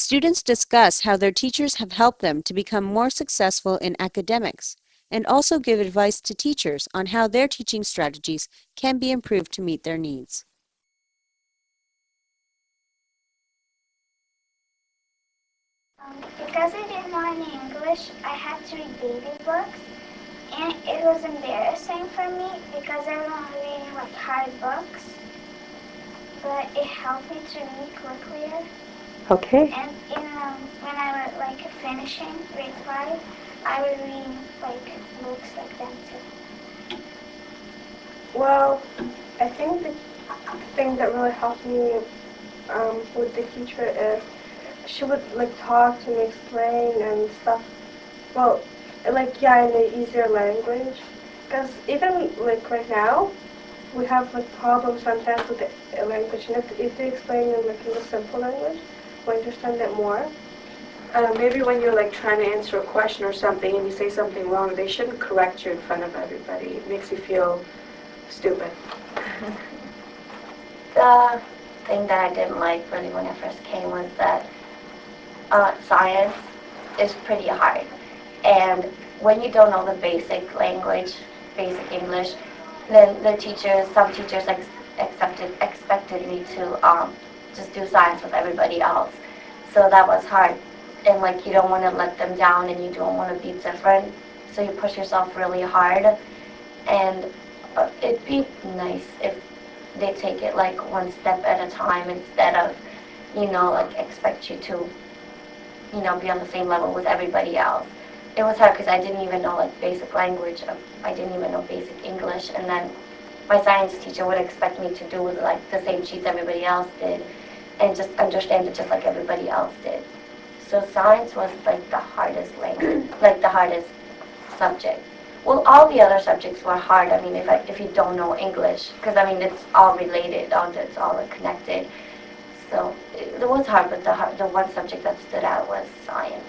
Students discuss how their teachers have helped them to become more successful in academics, and also give advice to teachers on how their teaching strategies can be improved to meet their needs. Because I didn't know any English, I had to read baby books, and it was embarrassing for me because everyone was reading like hard books, but it helped me to read quickly. Okay. And when I was like finishing grade 5, I would read like books like them too. Well, I think the thing that really helped me with the teacher is she would like talk to me, explain and stuff. Well, like yeah, in an easier language. Because even like right now, we have like problems sometimes with the language, and if they explain in like in a simple language, we understand it more. Maybe when you're like trying to answer a question or something and you say something wrong, they shouldn't correct you in front of everybody. It makes you feel stupid. The thing that I didn't like really when I first came was that science is pretty hard. And when you don't know the basic language, basic English, then some teachers expected me to just do science with everybody else. So that was hard. And like you don't want to let them down and you don't want to be different. So you push yourself really hard. And it'd be nice if they take it like one step at a time instead of, like expect you to, be on the same level with everybody else. It was hard because I didn't even know like basic language. I didn't even know basic English, and then my science teacher would expect me to do like the same sheets everybody else did, and just understand it just like everybody else did. So science was like the hardest language, like the hardest subject. Well, all the other subjects were hard. I mean, if you don't know English, because I mean it's all related, it's all connected. So it was hard, but the one subject that stood out was science.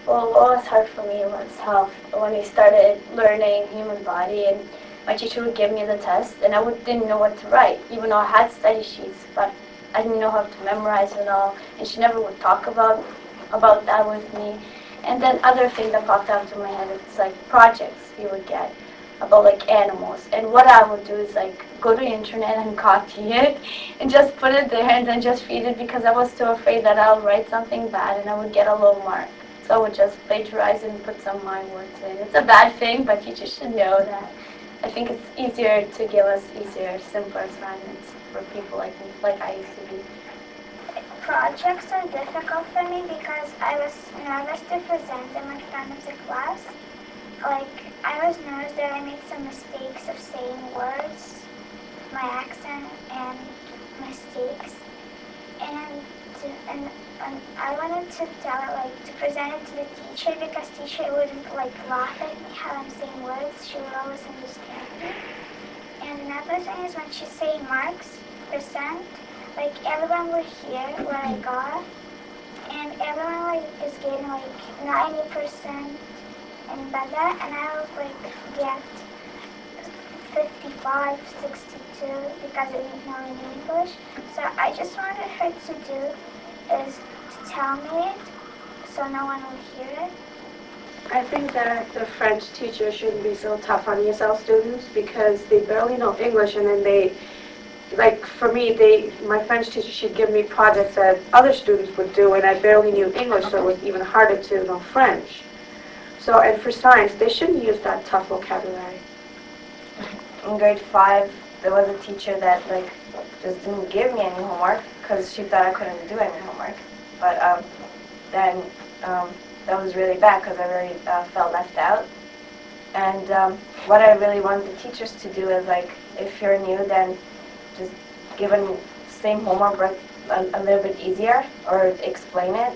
Well, what was hard for me was how when we started learning human body, and my teacher would give me the test, and didn't know what to write, even though I had study sheets, but I didn't know how to memorize it all, and she never would talk about that with me. And then other thing that popped out to my head, it's like projects you would get about like animals. And what I would do is like go to the internet and copy it and just put it there and then just feed it because I was so afraid that I'll write something bad and I would get a low mark. So I would just plagiarize and put some of my words in. It's a bad thing, but you just should know that. I think it's easier to give us simpler assignments for people like I used to be. Projects are difficult for me because I was nervous to present them in front of the class. Like, I was nervous that I made some mistakes of saying words, my accent, and mistakes. And I wanted to tell it, like, to present it to the teacher because teacher wouldn't, like, laugh at me how I'm saying words. She would always understand me. And another thing is when she's saying marks, percent, like everyone will hear what I got, and everyone like is getting like 90% and better, and I will like get 55, 62 because I didn't know any English. So I just wanted her to do is to tell me it, so no one will hear it. I think that the French teacher shouldn't be so tough on ESL students because they barely know English, and then like for me, my French teacher, she'd give me projects that other students would do, and I barely knew English, so it was even harder to know French. So, and for science, they shouldn't use that tough vocabulary. In grade 5, there was a teacher that like just didn't give me any homework because she thought I couldn't do any homework. But then that was really bad because I really felt left out. And what I really want the teachers to do is like, if you're new, then just give them same homework but a little bit easier, or explain it